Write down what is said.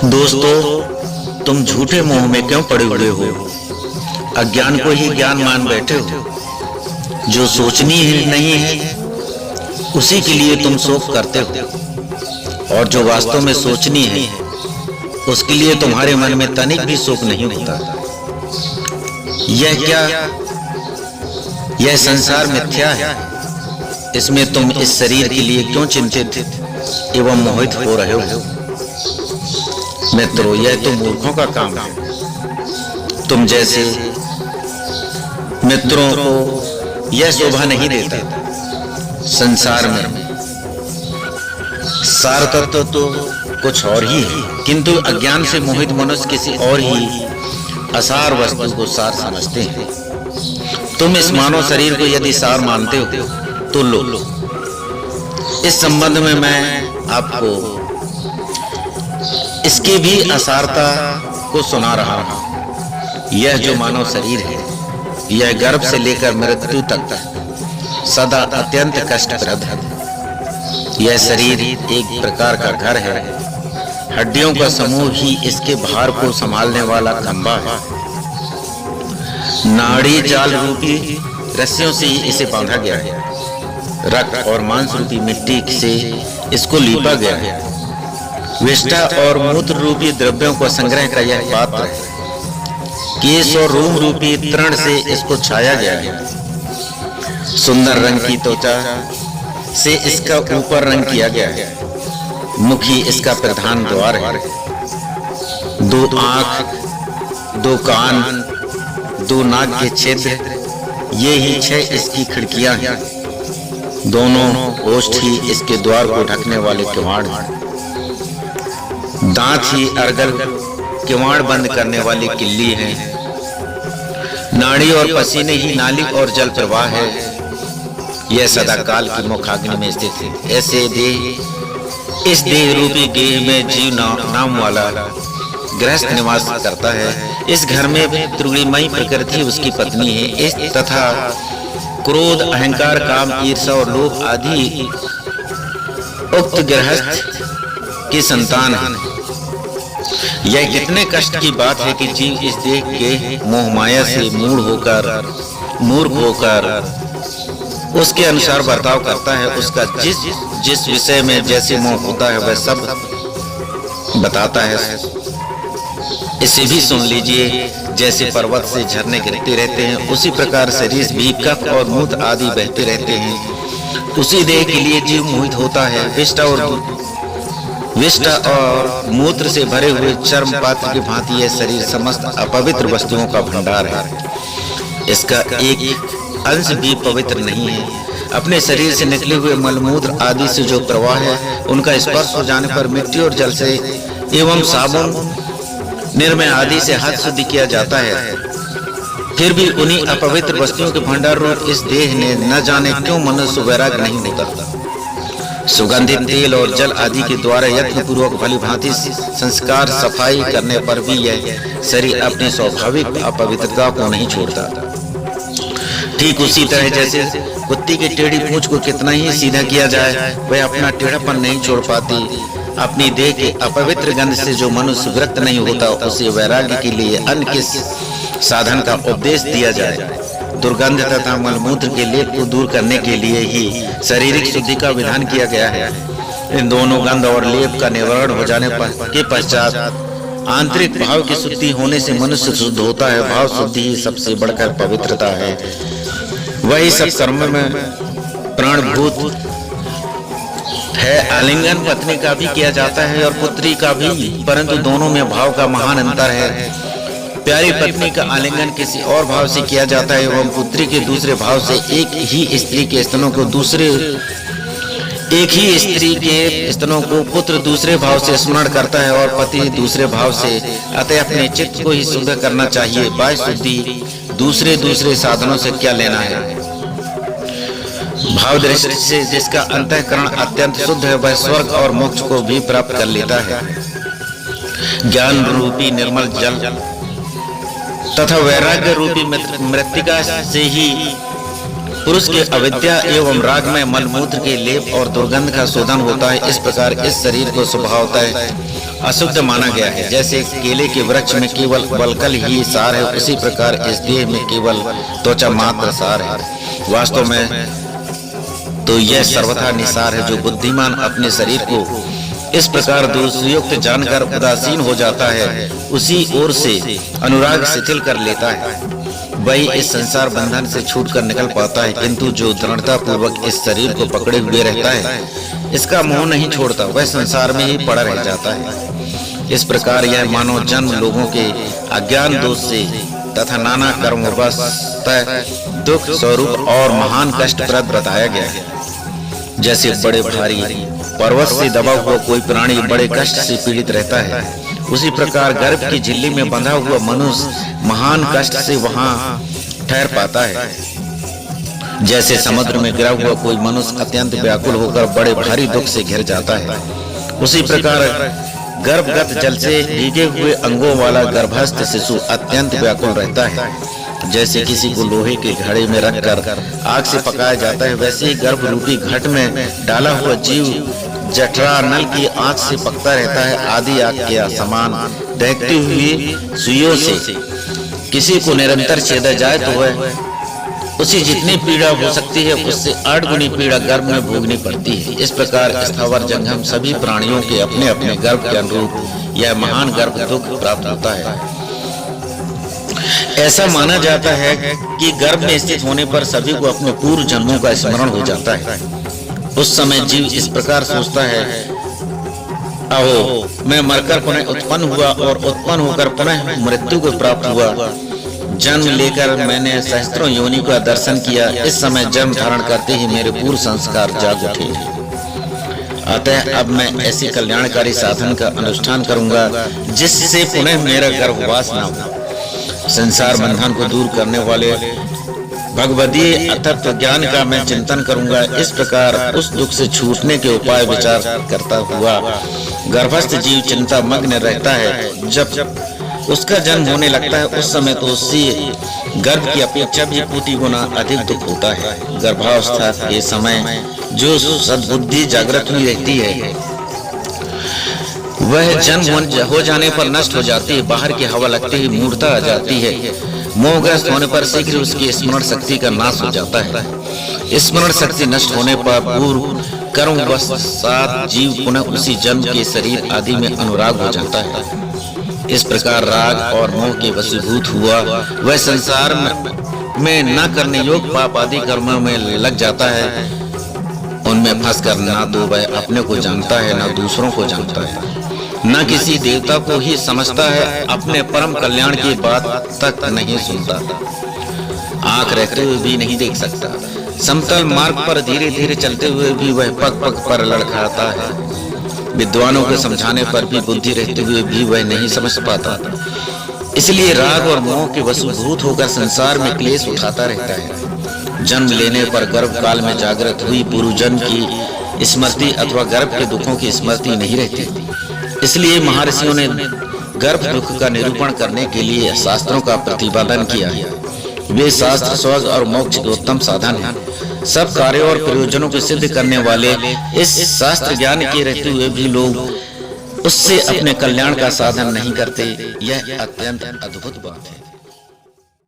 दोस्तों, तुम झूठे मोह में क्यों पड़े हुए हो? अज्ञान को ही ज्ञान मान बैठे हो। जो सोचनी ही नहीं है उसी के लिए तुम शोक करते हो, और जो वास्तव में सोचनी है उसके लिए तुम्हारे मन में तनिक भी शोक नहीं होता। यह क्या? यह संसार मिथ्या है। इसमें तुम इस शरीर के लिए क्यों चिंतित एवं मोहित हो रहे हो? मित्रों, यह तो मूर्खों का काम है। तुम जैसे मित्रों को यह शोभा नहीं देता। संसार में सार तत्व तो कुछ और ही है, किंतु अज्ञान से मोहित मनुष्य किसी और ही असार वस्तु को सार समझते हैं। तुम इस मानव शरीर को यदि सार मानते हो तो लो। इस संबंध में मैं आपको इसकी भी असारता को सुना रहा हूं। यह जो मानव शरीर है, यह गर्भ से लेकर मृत्यु तक सदा अत्यंत कष्टप्रद है। यह शरीर एक प्रकार का घर है। हड्डियों का समूह ही इसके भार को संभालने वाला खंभा है। नाड़ी जाल रूपी रस्सियों से ही इसे बांधा गया है। रक्त और मांस रूपी मिट्टी से इसको लीपा गया है। विष्ठा और मूत्र रूपी द्रव्यों को संग्रह का यह पात्र है। केश और रोम रूपी तृण से इसको छाया गया है। सुंदर रंग की त्वचा से इसका ऊपर रंग किया गया है। मुख ही इसका प्रधान द्वार है। दो आंख, दो कान, दो नाक के छिद्र, ये ही 6 इसकी खिड़कियां हैं। दोनों ओष्ठ ही इसके द्वार को ढकने वाले किवाड़ हैं। दांत ही अर्गल किवाड़ बंद करने वाली किल्ली है। नाड़ी और पसीने ही नाली और जल प्रवाह है। यह सदा काल की मुखाग्नि में स्थित है। ऐसे देह, इस देह रूपी गेह में जीव नाम वाला गृहस्थ निवास करता है। इस घर में त्रिगुणमयी प्रकृति उसकी पत्नी है। इस तथा क्रोध, अहंकार, काम, ईर्ष्या और लोभ आदि उक्त गृहस्थ की संतान है। यह कितने कष्ट की बात है कि जीव इस देह के मोह माया से मूर्ख होकर उसके अनुसार बर्ताव करता है। उसका जिस विषय में जैसे मोह होता है वह सब बताता है। इसे भी सुन लीजिए। जैसे पर्वत से झरने गिरते रहते हैं, उसी प्रकार शरीर भी कफ और मूत्र आदि बहते रहते हैं। उसी देह के लिए जीव मोहित होता है। विष्ठा और मूत्र से भरे हुए चर्म पात्र की भांति यह शरीर समस्त अपवित्र वस्तुओं का भंडार है। इसका एक अंश भी पवित्र नहीं है। अपने शरीर से निकले हुए मलमूत्र आदि से जो प्रवाह है, उनका स्पर्श हो जाने पर मिट्टी और जल से एवं साबुन, निर्मय आदि से हाथ शुद्ध किया जाता है। फिर भी उन्हीं अपवित्र वस्तुओं के भंडार रूप इस देह ने न जाने क्यों मनुष्य वैराग्य नहीं होता। सुगंधित तेल और जल आदि के द्वारा यत्न पूर्वक भली भांति संस्कार सफाई करने पर भी यह शरीर अपने स्वाभाविक अपवित्रता को नहीं छोड़ता। ठीक उसी तरह जैसे कुत्ती की टेढ़ी पूंछ को कितना ही सीधा किया जाए, वह अपना टेढ़ापन नहीं छोड़ पाती। अपनी देह के अपवित्र गंध से जो मनुष्य विरक्त नहीं होता, उसे वैराग्य के लिए अन्य किस साधन का उपदेश दिया जाए। दुर्गंध तथा मलमूत्र के लेप को दूर करने के लिए ही शारीरिक शुद्धि का विधान किया गया है। इन दोनों गंध और लेप का निवारण हो जाने के पश्चात आंतरिक भाव की शुद्धि होने से मनुष्य शुद्ध होता है। भाव शुद्धि ही सबसे बढ़कर पवित्रता है। वही सब कर्म में प्राणभूत है। आलिंगन पत्नी का भी किया जाता है और पुत्री का भी, परंतु दोनों में भाव का महान अंतर है। प्यारी पत्नी का आलिंगन किसी और भाव से किया जाता है एवं पुत्री के दूसरे भाव से। एक ही स्त्री के स्तनों को पुत्र दूसरे भाव से स्मरण करता है और पति दूसरे भाव से। अतः अपने चित्त को ही शुद्ध करना चाहिए। बाह्य शुद्धि दूसरे साधनों से क्या लेना है। भाव दृष्टि से जिसका अंतःकरण अत्यंत शुद्ध है, वह स्वर्ग और मोक्ष को भी प्राप्त कर लेता है। ज्ञान रूपी निर्मल जल तथा वैराग्य रूपी मृत्तिका से ही पुरुष के अविद्या एवं राग में मलमूत्र के लेप और दुर्गंध का शोधन होता है। इस प्रकार इस शरीर को स्वभावतः अशुद्ध माना गया है। जैसे केले के वृक्ष में केवल वल्कल ही सार है, उसी प्रकार इस देह में केवल त्वचा मात्र सार है। वास्तव में तो यह सर्वथा निसार है। जो बुद्धिमान अपने शरीर को इस प्रकार दोषयुक्त जानकर उदासीन हो जाता है, उसी ओर से अनुराग शिथिल कर लेता है, वही इस संसार बंधन से छूटकर निकल पाता है। किंतु जो दृढ़ता पूर्वक इस शरीर को पकड़े हुए रहता है, इसका मोह नहीं छोड़ता, वह संसार में ही पड़ा रह जाता है। इस प्रकार यह मानव जन्म लोगों के अज्ञान दोष से तथा नाना कर्मवश दुख स्वरूप और महान कष्टप्रद बताया गया है। जैसे बड़े भारी पर्वत से दबा हुआ कोई प्राणी बड़े कष्ट से पीड़ित रहता है, उसी प्रकार गर्भ की झिल्ली में बंधा हुआ मनुष्य महान कष्ट से वहां ठहर पाता है। जैसे समुद्र में गिरा हुआ कोई मनुष्य अत्यंत व्याकुल होकर बड़े भारी दुख से घिर जाता है, उसी प्रकार गर्भगत जल से भीगे हुए अंगों वाला गर्भस्थ शिशु अत्यंत व्याकुल रहता है। जैसे किसी को लोहे के घड़े में रखकर आग से पकाया जाता है, वैसे ही गर्भ रूपी घट में डाला हुआ जीव जठरा नल की आंच से पकता रहता है। आदि आग के समान दहकती हुई सुइयों से किसी को निरंतर छेदा जाए तो वह उसी जितनी पीड़ा हो सकती है, उससे 8 गुनी पीड़ा गर्भ में भोगनी पड़ती है। इस प्रकार स्थावर जंगम सभी प्राणियों के अपने अपने गर्भ के अनुरूप यह महान गर्भ दुख प्राप्त होता है। ऐसा माना जाता है कि गर्भ में स्थित होने पर सभी को अपने पूर्व जन्मों का स्मरण हो जाता है। उस समय जीव इस प्रकार सोचता है, अहो मैं मरकर पुनः उत्पन्न हुआ और उत्पन्न होकर पुनः मृत्यु को प्राप्त हुआ। जन्म लेकर मैंने सहस्त्रों योनि का दर्शन किया। इस समय जन्म धारण करते ही मेरे पूर्व संस्कार जाग उठे। अतः अब मैं ऐसे कल्याणकारी साधन का अनुष्ठान करूंगा जिससे पुनः मेरा गर्भवास न हो। संसार बंधन को दूर करने वाले भगवदीय अतत्व ज्ञान का मैं चिंतन करूंगा। इस प्रकार उस दुख से छूटने के उपाय विचार करता हुआ गर्भस्थ जीव चिंता मग्न रहता है। जब उसका जन्म होने लगता है, उस समय तो उससे गर्भ की अपेक्षा भी कोटि गुना अधिक दुख होता है। गर्भावस्था के समय जो सद्बुद्धि जागृत हुई रहती है, वह जन्म हो जाने पर नष्ट हो जाती है। बाहर की हवा लगते ही मूर्छा आ जाती है। मोहग्रस्त होने पर शीघ्र उसकी स्मरण शक्ति का नाश हो जाता है। स्मरण शक्ति नष्ट होने पर पूर्व कर्मवशात जीव पुनः उसी जन्म के शरीर आदि में अनुराग हो जाता है। इस प्रकार राग और मोह के वशीभूत हुआ वह संसार में न करने योग्य पाप आदि कर्मों में लग जाता है। उनमें फंसकर ना तो वह अपने को जानता है, ना दूसरों को जानता है, न किसी देवता को ही समझता है, अपने परम कल्याण की बात तक नहीं सुनता, आंख रखते हुए भी नहीं देख सकता। समतल मार्ग पर धीरे धीरे चलते हुए भी वह पग पग पर लड़खड़ाता है। विद्वानों के समझाने पर भी बुद्धि रहते हुए भी वह नहीं समझ पाता। इसलिए राग और मोह के वशीभूत होकर संसार में क्लेश उठाता रहता है। जन्म लेने पर गर्भ काल में जागृत हुई पूर्व जन्म की स्मृति अथवा गर्भ के दुखों की स्मृति नहीं रहती। इसलिए महर्षियों ने गर्भ दुख का निरूपण करने के लिए शास्त्रों का प्रतिपादन किया है। वे शास्त्र स्वर्ग और मोक्ष के उत्तम साधन हैं। सब कार्यों और प्रयोजनों को सिद्ध करने वाले इस शास्त्र ज्ञान के रहते हुए भी लोग उससे अपने कल्याण का साधन नहीं करते। यह अत्यंत अद्भुत बात है।